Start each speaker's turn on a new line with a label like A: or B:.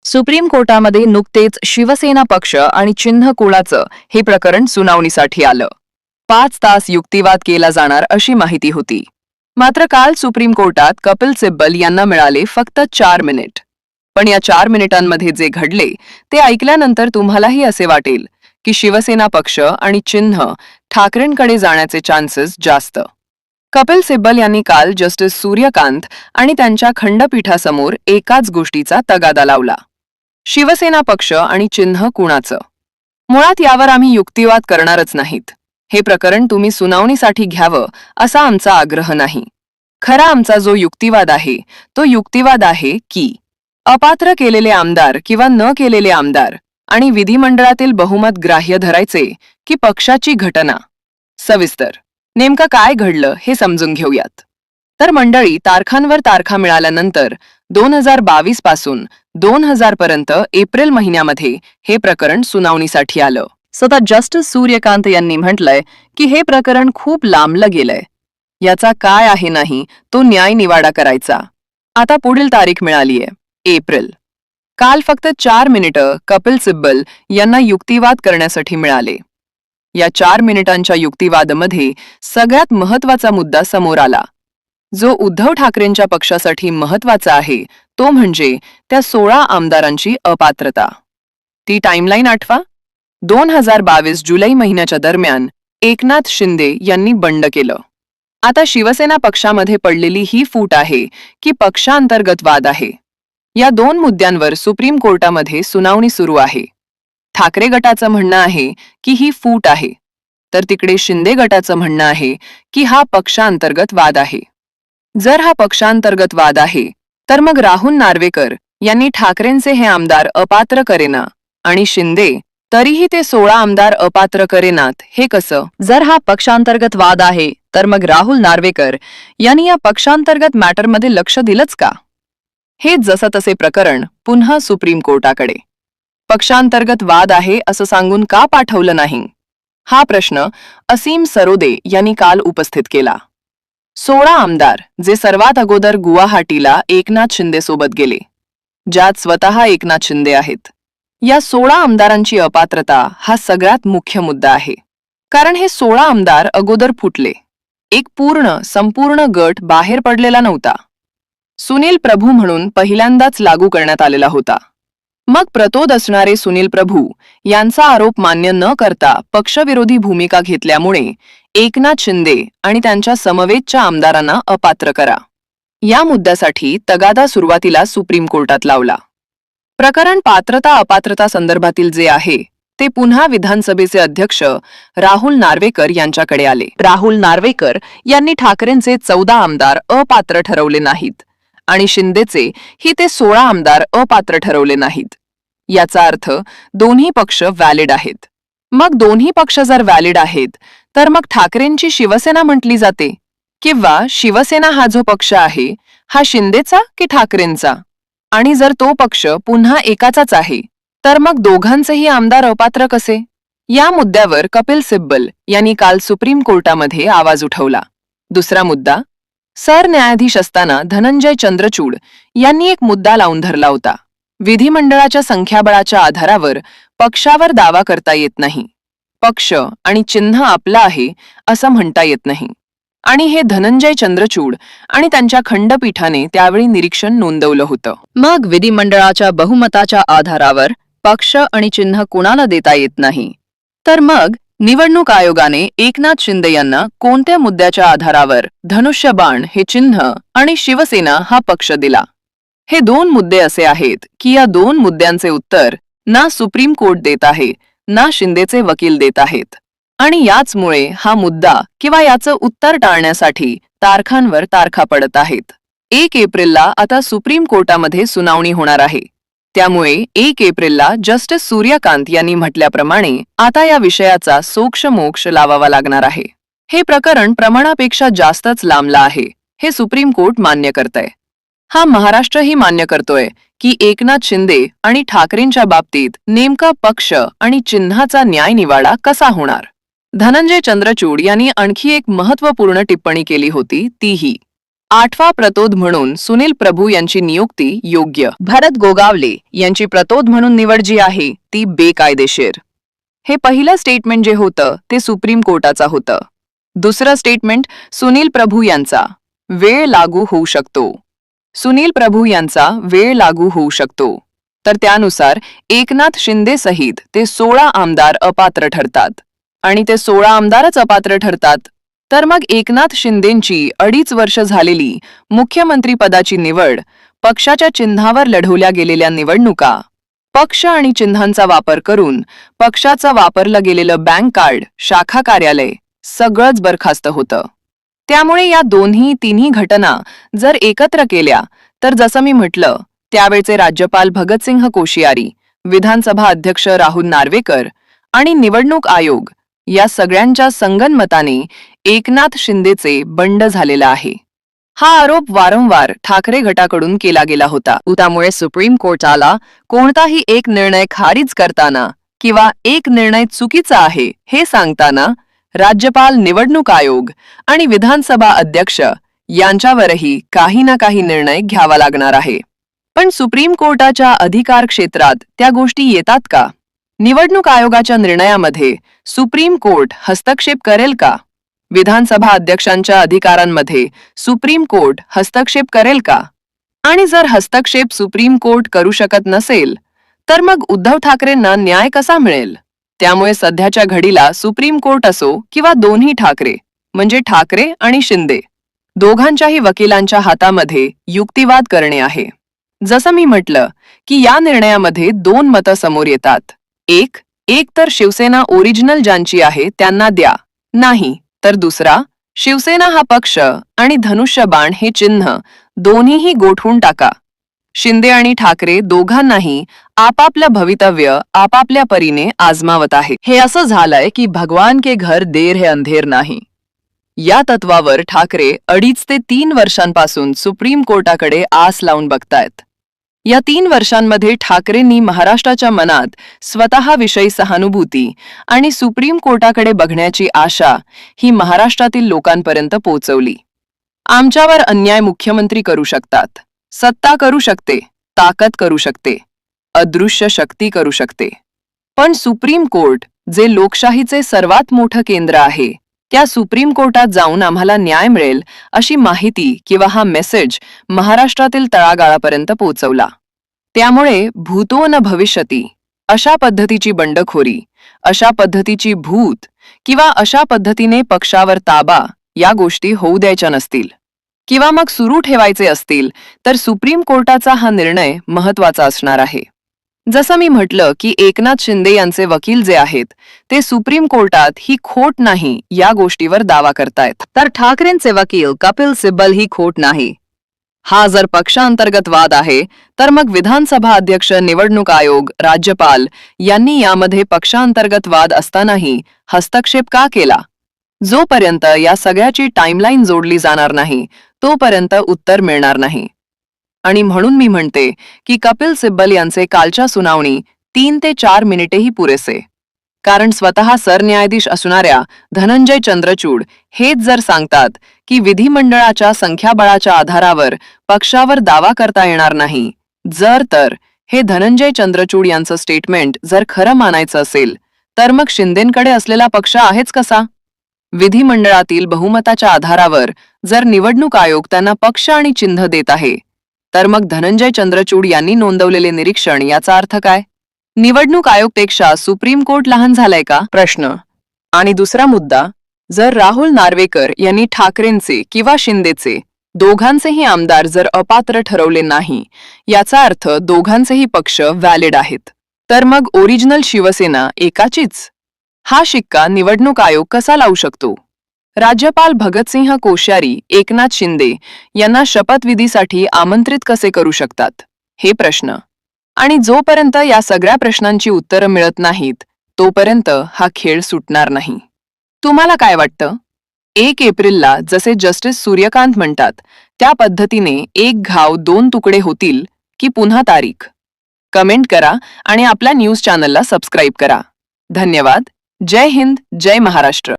A: Supreme कोर्टामध्ये नुकतेच शिवसेना पक्ष आणि चिन्ह कुळाचं हे प्रकरण सुनावणीसाठी आलं. 5 तास युक्तिवाद केला जाणार अशी माहिती होती. मात्र काल सुप्रीम कोर्टात कपिल सिब्बल यांना मिळाले फक्त 4 मिनिट. पण या 4 मिनिटांमध्ये जे घडले ते ऐकल्यानंतर तुम्हालाही असे वाटेल की शिवसेना पक्ष आणि चिन्ह ठाकरेंकडे जाण्याचे चान्सेस जास्त. कपिल सिब्बल यांनी काल जस्टिस सूर्यकांत आणि त्यांच्या खंडपीठासमोर एकाच गोष्टीचा तगादा लावला. शिवसेना पक्ष आणि चिन्ह कुणाचं? मुळात यावर आम्ही युक्तिवाद करणारच नाहीत. हे प्रकरण तुम्ही सुनावणीसाठी घ्यावं असा आमचा आग्रह नाही. खरा आमचा जो युक्तिवाद आहे तो युक्तिवाद आहे की अपात्र केलेले आमदार किंवा न केलेले आमदार आणि विधिमंडळातील बहुमत ग्राह्य धरायचे की पक्षाची घटना. सविस्तर नेमकं काय घडलं हे समजून घेऊयात. तर मंडळी, तारखांवर तारखा मिळाल्यानंतर 2022 पासून 2000 पर्यंत एप्रिल महिन्यामध्ये हे प्रकरण सुनावणीसाठी आलं. स्वतः जस्टिस सूर्यकांत यांनी म्हटलंय की हे प्रकरण खूप लांबलं गेलंय. याचा काय आहे नाही तो न्याय निवाडा करायचा. आता पुढील तारीख मिळालीये एप्रिल. काल फक्त 4 मिनिटं कपिल सिब्बल यांना युक्तिवाद करण्यासाठी मिळाले. या 4 मिनिटांच्या युक्तिवादामध्ये सगळ्यात महत्वाचा मुद्दा समोर आला, जो उद्धव ठाकरेंच्या पक्षासाठी महत्वाचा आहे, तो म्हणजे त्या 16 आमदारांची अपात्रता. ती टाइमलाईन आठवा. 2022 जुलै महिन्याच्या दरम्यान एकनाथ शिंदे यांनी बंड केलं. आता शिवसेना पक्षामध्ये पडलेली ही फूट आहे की पक्षांतर्गत वाद आहे. या 2 मुद्द्यांवर सुप्रीम कोर्टामध्ये सुनावणी सुरू आहे. ठाकरे गटाचं म्हणणं आहे की ही फूट आहे, तर तिकडे शिंदे गटाचं म्हणणं आहे की हा पक्षांतर्गत वाद आहे. जर हा पक्षांतर्गत वाद आहे तर मग राहुल नार्वेकर यांनी ठाकरेंचे हे आमदार अपात्र करेना आणि शिंदे तरीही ते 16 आमदार अपात्र करेनात, हे कसं? जर हा पक्षांतर्गत वाद आहे तर मग राहुल नार्वेकर यांनी या पक्षांतर्गत मॅटरमध्ये लक्ष दिलंच का? हे जसं तसे प्रकरण पुन्हा सुप्रीम कोर्टाकडे. पक्षांतर्गत वाद आहे असं सांगून का पाठवलं नाही? हा प्रश्न असीम सरोदे यांनी काल उपस्थित केला. 16 आमदार जे सर्वात अगोदर गुवाहाटीला एकनाथ शिंदे सोबत गेले, ज्यात स्वतः एकनाथ शिंदे आहेत. या 16 आमदारांची अपात्रता हा सगळ्यात मुख्य मुद्दा आहे. कारण हे 16 आमदार अगोदर फुटले. एक संपूर्ण गट बाहेर पडलेला नव्हता. सुनील प्रभू म्हणून पहिल्यांदाच लागू करण्यात आलेला होता. मग प्रतोद असणारे सुनील प्रभू यांचा आरोप मान्य न करता पक्षविरोधी भूमिका घेतल्यामुळे एकनाथ शिंदे आणि त्यांच्या समवेतच्या आमदारांना अपात्र करा, या मुद्द्यासाठी तगादा सुरुवातीला सुप्रीम कोर्टात लावला. प्रकरण पात्रता अपात्रता संदर्भातील जे आहे ते पुन्हा विधानसभेचे अध्यक्ष राहुल नार्वेकर यांच्याकडे आले. राहुल नार्वेकर यांनी ठाकरेंचे 14 आमदार अपात्र ठरवले नाहीत आणि शिंदेचे ही ते 16 आमदार अपात्र ठरवले नाहीत. याचा अर्थ दोन्ही पक्ष व्हॅलिड आहेत. मग दोन्ही पक्ष जर व्हॅलिड आहेत तर मग ठाकरेंची शिवसेना म्हटली जाते, किंवा शिवसेना हा जो पक्ष आहे हा शिंदेचा की ठाकरेंचा? आणि जर तो पक्ष पुन्हा एकाचाच आहे तर मग दोघांचेही आमदार अपात्र कसे? या मुद्द्यावर कपिल सिब्बल यांनी काल सुप्रीम कोर्टामध्ये आवाज उठवला. दुसरा मुद्दा, सरन्यायाधीश असताना धनंजय चंद्रचूड यांनी एक मुद्दा लावून धरला होता. विधिमंडळाच्या संख्याबळाच्या आधारावर पक्षावर दावा करता येत नाही. पक्ष आणि चिन्ह आपलं आहे असं म्हणता येत नाही. आणि हे धनंजय चंद्रचूड आणि त्यांच्या खंडपीठाने त्यावेळी निरीक्षण नोंदवलं होतं. मग विधिमंडळाच्या बहुमताच्या आधारावर पक्ष आणि चिन्ह कुणाला देता येत नाही, तर मग निवडणूक आयोगाने एकनाथ शिंदे यांना कोणत्या मुद्द्याच्या आधारावर धनुष्यबाण हे चिन्ह आणि शिवसेना हा पक्ष दिला? हे 2 मुद्दे असे आहेत की या 2 मुद्द्यांचे उत्तर ना सुप्रीम कोर्ट देत आहे ना शिंदेचे वकील देत आहेत. आणि याचमुळे हा मुद्दा किंवा याचं उत्तर टाळण्यासाठी तारखांवर तारखा पडत आहेत. 1 एप्रिलला आता सुप्रीम कोर्टामध्ये सुनावणी होणार आहे. त्यामुळे 1 एप्रिलला जस्टिस सूर्यकांत यांनी म्हटल्याप्रमाणे आता या विषयाचा सोक्षमोक्ष लावावा लागणार आहे. हे प्रकरण प्रमाणापेक्षा जास्तच लांबलं आहे हे सुप्रीम कोर्ट मान्य करतंय. हा महाराष्ट्रही मान्य करतोय की एकनाथ शिंदे आणि ठाकरेंच्या बाबतीत नेमका पक्ष आणि चिन्हाचा न्याय निवाडा कसा होणार. धनंजय चंद्रचूड यांनी आणखी एक महत्त्वपूर्ण टिप्पणी केली होती, तीही 8वा प्रतोद म्हणून सुनील प्रभू यांची नियुक्ती योग्य. भरत गोगावले यांची प्रतोद म्हणून निवड जी आहे ती बेकायदेशीर. हे पहिलं स्टेटमेंट जे होतं ते सुप्रीम कोर्टाचा होतं. दुसरं स्टेटमेंट सुनील प्रभू यांचा वेळ लागू होऊ शकतो. सुनील प्रभू यांचा वेळ लागू होऊ शकतो. तर त्यानुसार एकनाथ शिंदे सहित ते 16 आमदार अपात्र ठरतात. आणि ते 16 आमदारच अपात्र ठरतात तर मग एकनाथ शिंदेंची 2.5 वर्ष झालेली मुख्यमंत्री पदाची निवड, पक्षाच्या चिन्हावर लढवल्या गेलेल्या निवडणुका, पक्ष आणि चिन्हांचा वापर करून पक्षाचं वापरलं गेलेलं बँक कार्ड, शाखा कार्यालय सगळंच बरखास्त होतं. त्यामुळे या तिन्ही घटना जर एकत्र केल्या तर जसं मी म्हटलं त्यावेळचे राज्यपाल भगतसिंह कोश्यारी, विधानसभा अध्यक्ष राहुल नार्वेकर आणि निवडणूक आयोग या सगळ्यांच्या संगनमताने एकनाथ शिंदेचे बंड झालेला आहे. हा आरोप वारंवार ठाकरे गटाकडून केला गेला होता. त्यामुळे सुप्रीम कोर्टाला कोणताही एक निर्णय खारिज करताना किंवा एक निर्णय चुकीचा आहे हे सांगताना राज्यपाल, निवडणूक आयोग आणि विधानसभा अध्यक्ष यांच्यावरही काही ना काही निर्णय घ्यावा लागणार आहे. पण सुप्रीम कोर्टाच्या अधिकार क्षेत्रात त्या गोष्टी येतात का? निवडणूक आयोगाच्या निर्णयामध्ये सुप्रीम कोर्ट हस्तक्षेप करेल का? विधानसभा अध्यक्षांच्या अधिकारांमध्ये सुप्रीम कोर्ट हस्तक्षेप करेल का? आणि जर हस्तक्षेप सुप्रीम कोर्ट करू शकत नसेल तर मग उद्धव ठाकरेंना न्याय कसा मिळेल? त्यामुळे सध्याच्या घडीला सुप्रीम कोर्ट असो किंवा दोन्ही ठाकरे म्हणजे ठाकरे आणि शिंदे दोघांच्याही वकिलांच्या हातामध्ये युक्तिवाद करणे आहे. जसं मी म्हटलं की या निर्णयामध्ये 2 मतं समोर येतात. एक तर शिवसेना ओरिजिनल ज्यांची आहे त्यांना द्या, नाही तर दुसरा शिवसेना हा पक्ष आणि धनुष्यबाण हे चिन्ह दोन्हीही गोठवून टाका. शिंदे आणि ठाकरे दोघांनाही आपापलं भवितव्य आपापल्या परीने आजमावत आहे. हे असं झालंय की भगवान के घर देर है अंधेर नाही. या तत्वावर ठाकरे 2.5 ते 3 वर्षांपासून सुप्रीम कोर्टाकडे आस लावून बघतायत. या 3 वर्षांमध्ये ठाकरेंनी महाराष्ट्राच्या मनात स्वतःविषयी सहानुभूती आणि सुप्रीम कोर्टाकडे बघण्याची आशा ही महाराष्ट्रातील लोकांपर्यंत पोहोचवली. आमच्यावर अन्याय मुख्यमंत्री करू शकतात, सत्ता करू शकते, ताकद करू शकते, अदृश्य शक्ती करू शकते, पण सुप्रीम कोर्ट जे लोकशाहीचे सर्वात मोठं केंद्र आहे त्या सुप्रीम कोर्टात जाऊन आम्हाला न्याय मिळेल अशी माहिती किंवा हा मेसेज महाराष्ट्रातील तळागाळापर्यंत पोहोचवला. त्यामुळे भूतो न भविष्यती अशा पद्धतीची बंडखोरी, अशा पद्धतीची भूत किंवा अशा पद्धतीने पक्षावर ताबा या गोष्टी होऊ द्यायच्या नसतील किंवा मग सुरू ठेवायचे असतील तर सुप्रीम कोर्टाचा हा निर्णय महत्त्वाचा असणार आहे. जसं मी म्हटलं की एकनाथ शिंदे यांचे वकील जे आहेत ते सुप्रीम कोर्टात ही खोट नाही या गोष्टीवर दावा करतायत, तर ठाकरेंचे वकील कपिल सिब्बल ही खोट नाही. हा जर पक्षांतर्गत वाद आहे तर मग विधानसभा अध्यक्ष, निवडणूक आयोग, राज्यपाल यांनी यामध्ये पक्षांतर्गत वाद असतानाही हस्तक्षेप का केला? जोपर्यंत या सगळ्याची टाइमलाईन जोडली जाणार नाही तोपर्यंत उत्तर मिळणार नाही. आणि म्हणून मी म्हणते की कपिल सिब्बल यांचे कालच्या सुनावणी 3 ते 4 मिनिटेही पुरेसे. कारण स्वतः सरन्यायाधीश असणाऱ्या धनंजय चंद्रचूड हेच जर सांगतात की विधिमंडळाच्या संख्याबळाच्या आधारावर पक्षावर दावा करता येणार नाही, तर हे धनंजय चंद्रचूड यांचं स्टेटमेंट जर खरं मानायचं असेल तर मग शिंदेंकडे असलेला पक्ष आहेच कसा? विधिमंडळातील बहुमताच्या आधारावर जर निवडणूक आयोग त्यांना पक्ष आणि चिन्ह देत आहे तर मग धनंजय चंद्रचूड यांनी नोंदवलेले निरीक्षण याचा अर्थ काय? निवडणूक आयोगपेक्षा सुप्रीम कोर्ट लहान झालंय का? प्रश्न. आणि दुसरा मुद्दा, जर राहुल नार्वेकर यांनी ठाकरेंचे किंवा शिंदेचे दोघांचेही आमदार जर अपात्र ठरवले नाही याचा अर्थ दोघांचेही पक्ष व्हॅलिड आहेत, तर मग ओरिजिनल शिवसेना एकाचीच? हा शिक्का निवडणूक आयोग कसा लावू शकतो? राज्यपाल भगतसिंह कोश्यारी एकनाथ शिंदे यांना शपथविधीसाठी आमंत्रित कसे करू शकतात? हे प्रश्न. आणि जोपर्यंत या सगळ्या प्रश्नांची उत्तरं मिळत नाहीत तोपर्यंत हा खेळ सुटणार नाही. तुम्हाला काय वाटतं? 1 एप्रिलला जसे जस्टिस सूर्यकांत म्हणतात त्या पद्धतीने 1 घाव 2 तुकडे होतील की पुन्हा तारीख? कमेंट करा आणि आपल्या न्यूज चॅनलला सबस्क्राईब करा. धन्यवाद. जय हिंद, जय महाराष्ट्र.